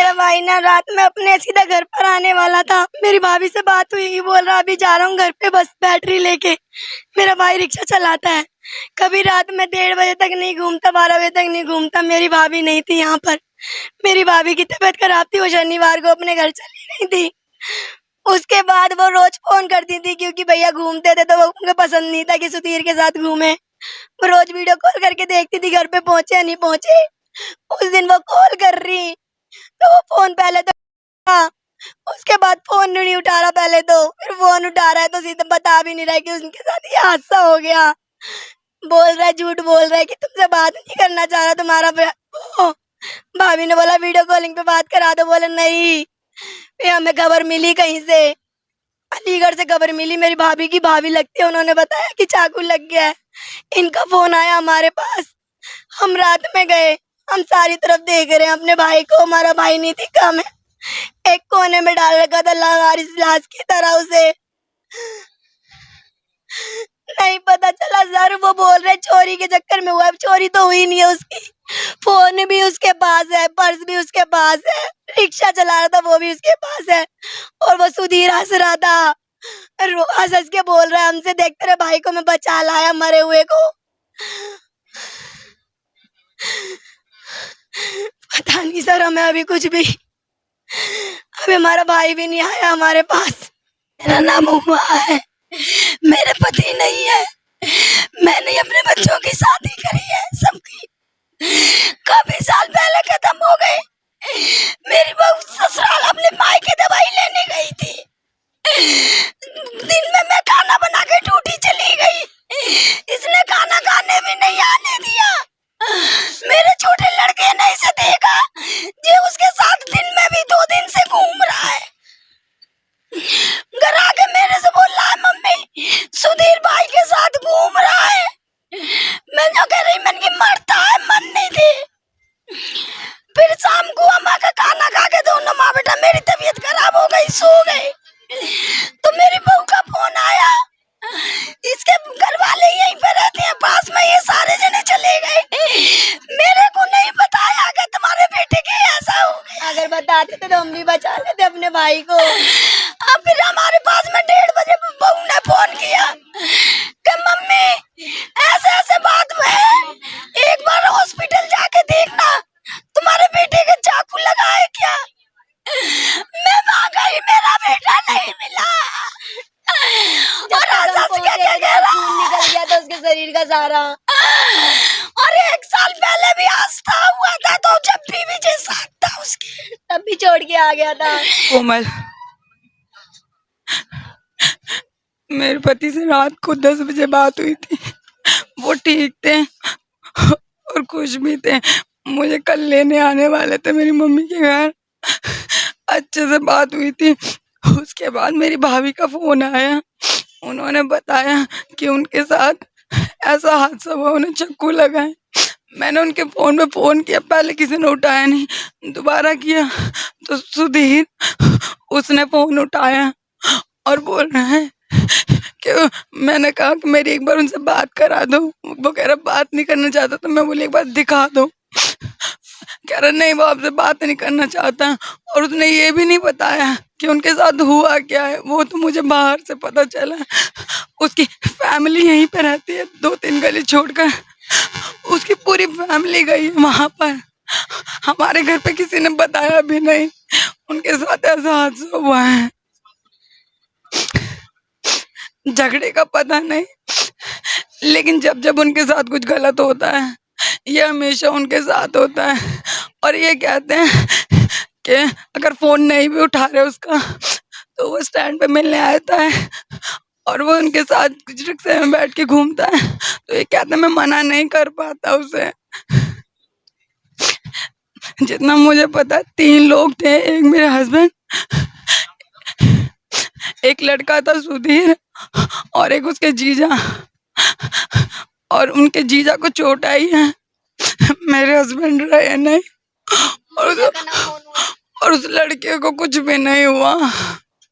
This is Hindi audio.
मेरा भाई ना रात में अपने सीधा घर पर आने वाला था। मेरी भाभी से बात हुई, बोल रहा अभी जा रहा हूँ घर पे, बस बैटरी लेके। मेरा भाई रिक्शा चलाता है, कभी रात में 1:30 बजे तक नहीं घूमता, 12 बजे तक नहीं घूमता। मेरी भाभी नहीं थी यहाँ पर, मेरी भाभी की तबीयत खराब थी, वो शनिवार को अपने घर चली गई थी। उसके बाद वो रोज फोन करती थी, क्योंकि भैया घूमते थे तो वो उनको पसंद नहीं था कि सुधीर के साथ घूमे। वो रोज वीडियो कॉल करके देखती थी घर पे पहुंचे या नहीं पहुंचे। उस दिन वो कॉल कर रही तो वो फोन पहले तो था, उसके बाद फोन नहीं उठा रहा, पहले तो फिर फोन उठा रहा है तो सीधा बता भी नहीं रहा है कि उनके साथ ये हादसा हो गया। बोल रहा है, झूठ बोल रहा है कि तुमसे बात नहीं करना चाह रहा तुम्हारा। भाभी ने बोला वीडियो कॉलिंग पे बात करा दो, बोले नहीं। फिर हमें खबर मिली कहीं से, अलीगढ़ से खबर मिली, मेरी भाभी की भाभी लगती है, उन्होंने बताया कि चाकू लग गया है। इनका फोन आया हमारे पास, हम रात में गए, हम सारी तरफ देख रहे हैं अपने भाई को, हमारा भाई नहीं दिखा। हमें एक कोने में डाल रखा था लावारिस लाश की तरह, उसे नहीं पता चला सर। वो बोल रहे चोरी के चक्कर में हुआ है, चोरी तो हुई नहीं है उसकी। फोन भी उसके पास है, पर्स भी उसके पास है, रिक्शा चला रहा था वो भी उसके पास है। और वो सुधीर हंस रहा था, हंस हंस के बोल रहा है हमसे, देख तेरे भाई को मैं बचा लाया मरे हुए को। पता नहीं सर, हमें अभी कुछ भी, अभी हमारा भाई भी नहीं आया हमारे पास। मेरा नाम उमा है, मेरे पति नहीं है, मैंने अपने बच्चों की शादी करी है, सबकी काफी साल पहले खत्म हो गए। मेरी बहू ससुराल अपने माई की दवाई लेने गई थी, दिन में मैं खाना बना के ड्यूटी चली गई, इसने खाना खाने भी नहीं आने दिया। मेरे छोटे लड़के ने इसे देखा, ये उसके साथ दिन में भी 2 दिन से घूम रहा है। घर आके मेरे से बोल रहा है मम्मी सुधीर भाई के साथ घूम रहा है। मैं जो कह रही, मन की मरता है, मन नहीं थी। फिर शाम को अम्मा का खाना खा के दोनों माँ बेटा मेरी तबीयत खराब हो गई, सो गए, तो मेरी बहू का फोन आया। इसके घर वाले यहीं पे रहते हैं पास में, ये सारे जने चले गए, मेरे को नहीं बताया कि तुम्हारे बेटे के ऐसा हो गया। अगर बताते थे तो हम भी बचा लेते अपने भाई को। अब फिर हमारे पास में 1:30 बजे बहू ने फोन किया कि मम्मी ऐसे ऐसे बात है, एक बार हॉस्पिटल जाके देखना, तुम्हारे बेटे के चाकू लगा है क्या। मैं वहाँ गई, मेरा बेटा नहीं मिला, और खून निकल गया था उसके शरीर का सारा। और 1 साल पहले भी आस्था हुआ था, तो जब भी विजय साथ था उसके, तब भी छोड़ के आ गया था। कोमल, मेरे पति से रात को 10 बजे बात हुई थी, वो ठीक थे और खुश भी थे। मुझे कल लेने आने वाले थे मेरी मम्मी के घर, अच्छे से बात हुई थी। उसके बाद मेरी भाभी का फोन आया, उन्होंने बताया कि उनके साथ ऐसा हादसा हुआ, उन्हें चाकू लगा है। मैंने उनके फोन पे फोन किया, पहले किसी ने उठाया नहीं, दोबारा किया तो सुधीर, उसने फोन उठाया और बोल रहा है कि मैंने कहा कि मेरी एक बार उनसे बात करा दो। वो कह रहा बात नहीं करना चाहता, तो मैं बोली एक बार दिखा दो। कह रहा नहीं, वो आपसे बात नहीं करना चाहता। और उसने ये भी नहीं बताया कि उनके साथ हुआ क्या है, वो तो मुझे बाहर से पता चला। उसकी फैमिली यहीं पे रहती है, 2-3 गली छोड़कर उसकी पूरी फैमिली गई है वहां पर। हमारे घर पे किसी ने बताया भी नहीं, उनके साथ ऐसा हादसा हुआ है। झगड़े का पता नहीं, लेकिन जब जब उनके साथ कुछ गलत होता है, ये हमेशा उनके साथ होता है। और ये कहते हैं कि अगर फोन नहीं भी उठा रहे उसका, तो वो स्टैंड पे मिलने आता है और वो उनके साथ कुछ रिक्शे में बैठ के घूमता है, तो ये कहते हैं मैं मना नहीं कर पाता उसे। जितना मुझे पता 3 लोग थे, एक मेरे हस्बैंड, एक लड़का था सुधीर, और एक उसके जीजा, और उनके जीजा को चोट आई है, मेरे हस्बैंड रहे नहीं, और उस लड़के को कुछ भी नहीं हुआ।